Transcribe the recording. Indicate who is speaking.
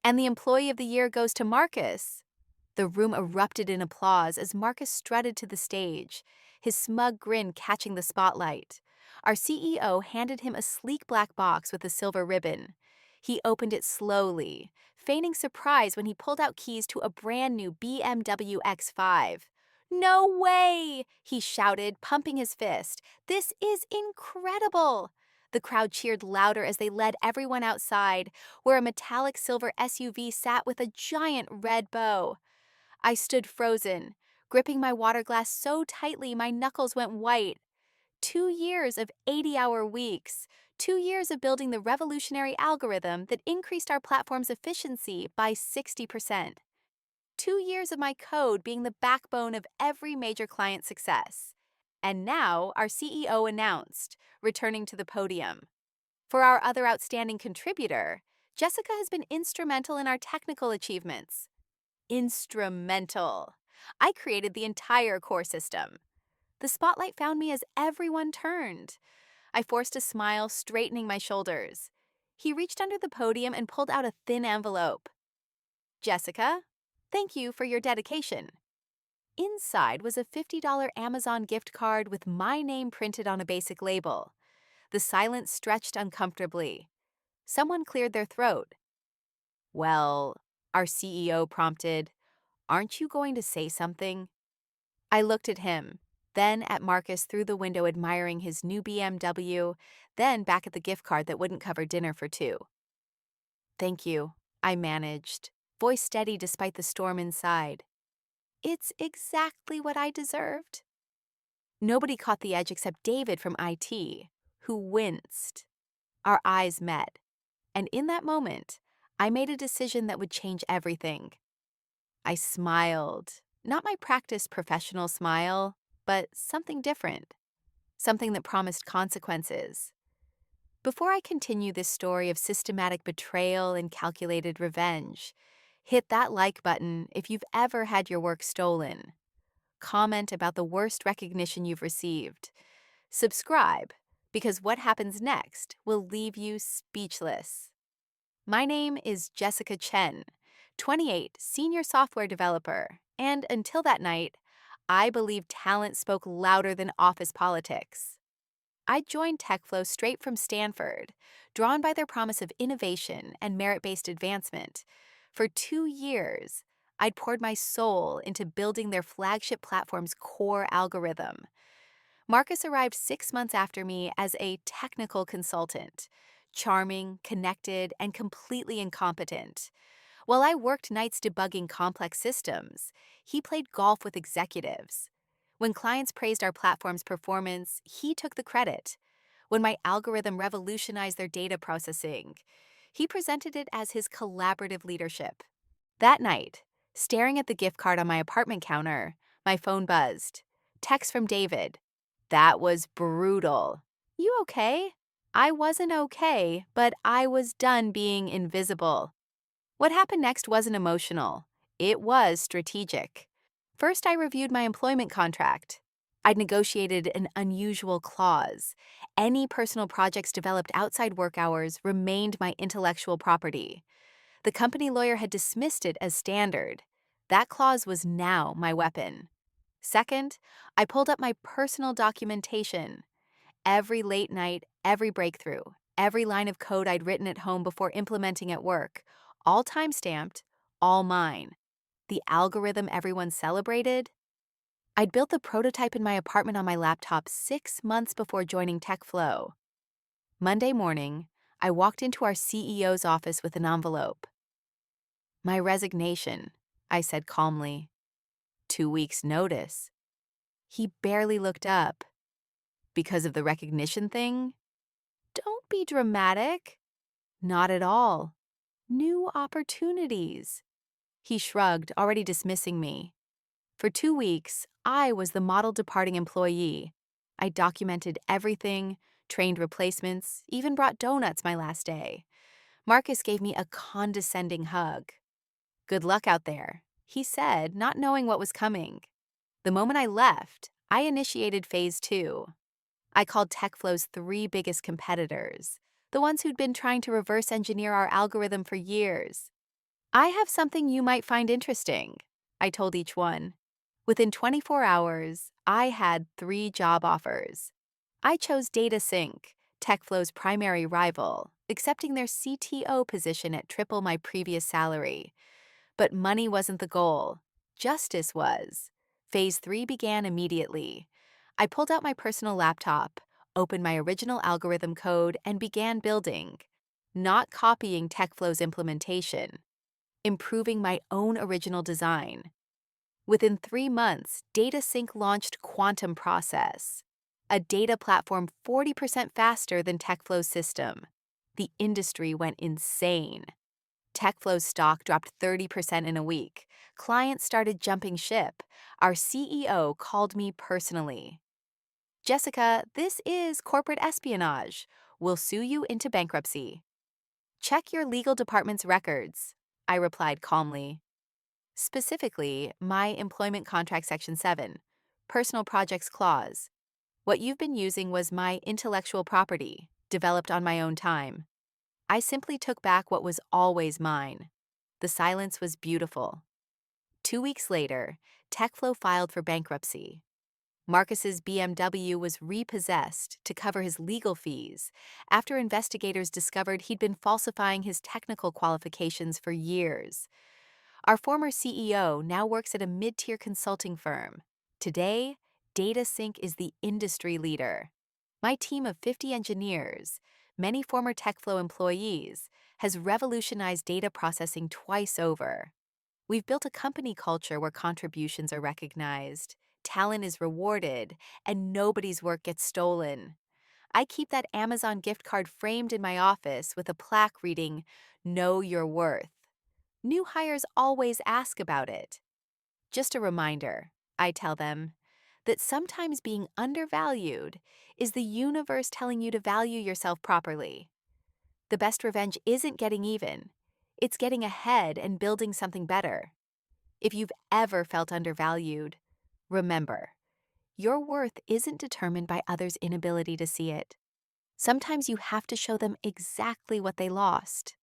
Speaker 1: And the Employee of the Year goes to Marcus. The room erupted in applause as Marcus strutted to the stage, his smug grin catching the spotlight. Our CEO handed him a sleek black box with a silver ribbon. He opened it slowly, feigning surprise when he pulled out keys to a brand new BMW X5. "No way!" he shouted, pumping his fist. "This is incredible!" The crowd cheered louder as they led everyone outside, where a metallic silver SUV sat with a giant red bow. I stood frozen, gripping my water glass so tightly my knuckles went white. 2 years of 80-hour weeks, 2 years of building the revolutionary algorithm that increased our platform's efficiency by 60%. 2 years of my code being the backbone of every major client success. And now our CEO announced, returning to the podium. For our other outstanding contributor, Jessica has been instrumental in our technical achievements. Instrumental. I created the entire core system. The spotlight found me as everyone turned. I forced a smile, straightening my shoulders. He reached under the podium and pulled out a thin envelope. "Jessica, thank you for your dedication." Inside was a $50 Amazon gift card with my name printed on a basic label. The silence stretched uncomfortably. Someone cleared their throat. "Well," our CEO prompted, "aren't you going to say something?" I looked at him, then at Marcus through the window admiring his new BMW, then back at the gift card that wouldn't cover dinner for two. "Thank you," I managed, voice steady despite the storm inside. "It's exactly what I deserved." Nobody caught the edge except David from IT, who winced. Our eyes met, and in that moment, I made a decision that would change everything. I smiled, not my practiced professional smile, but something different, something that promised consequences. Before I continue this story of systematic betrayal and calculated revenge, hit that like button if you've ever had your work stolen. Comment about the worst recognition you've received. Subscribe, because what happens next will leave you speechless. My name is Jessica Chen, 28, senior software developer, and until that night, I believe talent spoke louder than office politics. I joined TechFlow straight from Stanford, drawn by their promise of innovation and merit-based advancement. For 2 years, I'd poured my soul into building their flagship platform's core algorithm. Marcus arrived 6 months after me as a technical consultant, charming, connected, and completely incompetent. While I worked nights debugging complex systems, he played golf with executives. When clients praised our platform's performance, he took the credit. When my algorithm revolutionized their data processing, he presented it as his collaborative leadership. That night, staring at the gift card on my apartment counter, my phone buzzed. Text from David. "That was brutal. You okay?" I wasn't okay, but I was done being invisible. What happened next wasn't emotional. It was strategic. First, I reviewed my employment contract. I'd negotiated an unusual clause. Any personal projects developed outside work hours remained my intellectual property. The company lawyer had dismissed it as standard. That clause was now my weapon. Second, I pulled up my personal documentation. Every late night, every breakthrough, every line of code I'd written at home before implementing at work, all time-stamped, all mine. The algorithm everyone celebrated? I'd built the prototype in my apartment on my laptop 6 months before joining TechFlow. Monday morning, I walked into our CEO's office with an envelope. "My resignation," I said calmly. "2 weeks' notice." He barely looked up. "Because of the recognition thing?" "Don't be dramatic." "Not at all. New opportunities." He shrugged, already dismissing me. For 2 weeks, I was the model departing employee. I documented everything, trained replacements, even brought donuts my last day. Marcus gave me a condescending hug. "Good luck out there," he said, not knowing what was coming. The moment I left, I initiated phase 2. I called TechFlow's 3 biggest competitors, the ones who'd been trying to reverse engineer our algorithm for years. I have something you might find interesting, I told each one. Within 24 hours, I had 3 job offers. I chose DataSync, TechFlow's primary rival, accepting their CTO position at triple my previous salary. But money wasn't the goal. Justice was. Phase 3 began immediately. I pulled out my personal laptop, opened my original algorithm code, and began building. Not copying TechFlow's implementation, improving my own original design. Within 3 months, DataSync launched Quantum Process, a data platform 40% faster than TechFlow's system. The industry went insane. TechFlow's stock dropped 30% in a week. Clients started jumping ship. Our CEO called me personally. Jessica, this is corporate espionage. We'll sue you into bankruptcy. Check your legal department's records, I replied calmly. Specifically, my Employment Contract Section 7, Personal Projects Clause. What you've been using was my intellectual property, developed on my own time. I simply took back what was always mine. The silence was beautiful. 2 weeks later, TechFlow filed for bankruptcy. Marcus's BMW was repossessed to cover his legal fees after investigators discovered he'd been falsifying his technical qualifications for years. Our former CEO now works at a mid-tier consulting firm. Today, DataSync is the industry leader. My team of 50 engineers, many former TechFlow employees, has revolutionized data processing twice over. We've built a company culture where contributions are recognized, talent is rewarded, and nobody's work gets stolen. I keep that Amazon gift card framed in my office with a plaque reading, "Know Your Worth." New hires always ask about it. Just a reminder, I tell them, that sometimes being undervalued is the universe telling you to value yourself properly. The best revenge isn't getting even, it's getting ahead and building something better. If you've ever felt undervalued, remember, your worth isn't determined by others' inability to see it. Sometimes you have to show them exactly what they lost.